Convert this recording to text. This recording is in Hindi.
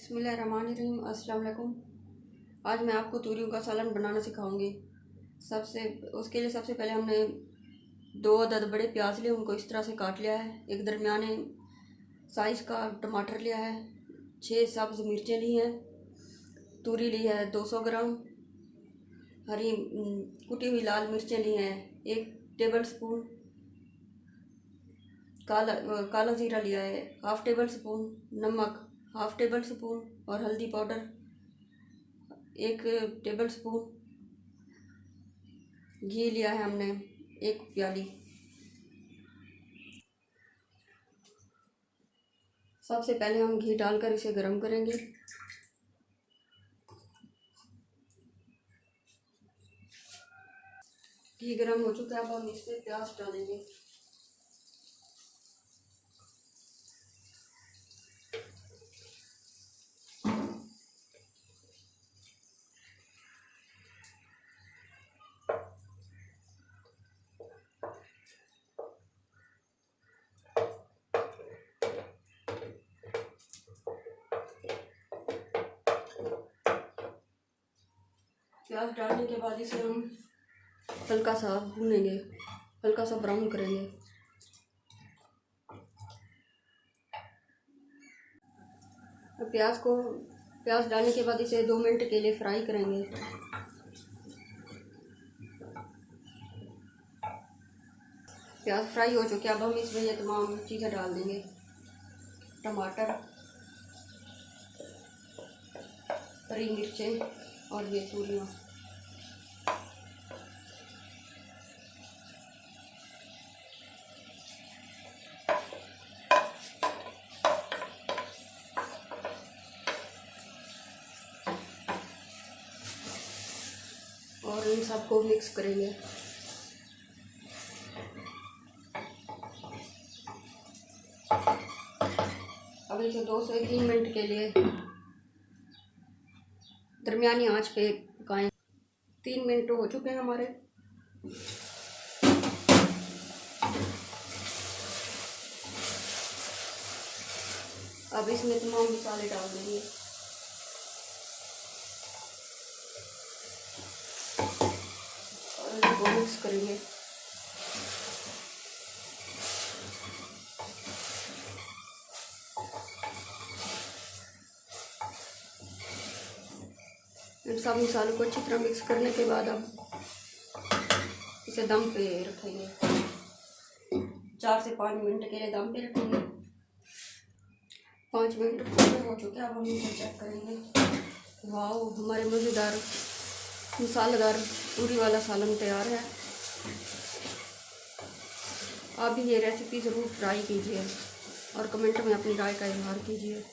बिस्मिल्लाहिर्रहमानिर्रहीम। अस्सलाम वालेकुम। आज मैं आपको तूरियों का सालन बनाना सिखाऊंगी। उसके लिए सबसे पहले हमने 2 अदद बड़े प्याज लिए, उनको इस तरह से काट लिया है। एक दरमियाने साइज़ का टमाटर लिया है। 6 सब्ज़ मिर्चें ली हैं। तूरी ली है 200 ग्राम। हरी कुटी हुई लाल मिर्चें ली हैं 1 टेबल स्पून। काला ज़ीरा लिया है 1/2 टेबल स्पून। नमक 1/2 टेबल स्पून और हल्दी पाउडर 1 टेबल स्पून। घी लिया है हमने 1 प्याली। सबसे पहले हम घी डालकर इसे गर्म करेंगे। घी गर्म हो चुका है, अब हम इसमें प्याज डालेंगे। प्याज डालने के बाद इसे हम हल्का सा भूनेंगे, हल्का सा ब्राउन करेंगे। प्याज डालने के बाद इसे 2 मिनट के लिए फ्राई करेंगे। प्याज फ्राई हो चुके, अब हम इसमें ये तमाम चीज़ें डाल देंगे। टमाटर, हरी मिर्चें और ये तूरियाँ। और इन सबको मिक्स करेंगे। अब इसे 2 से 3 मिनट के लिए दरमियानी आंच पे पकाएं। 3 मिनट हो चुके हैं हमारे। अब इसमें तमाम मसाले डाल देंगे और इसको मिक्स करेंगे। इन सब मसालों को अच्छी तरह मिक्स करने के बाद अब इसे दम पे रखेंगे। 4 से 5 मिनट के लिए दम पे रखेंगे। 5 मिनट पूरे हो चुके हैं, अब हम इसे चेक करेंगे। वाह, हमारे मज़ेदार मसालेदार तूरी वाला सालन तैयार है। आप भी ये रेसिपी ज़रूर ट्राई कीजिए और कमेंट में अपनी राय का इज़हार कीजिए।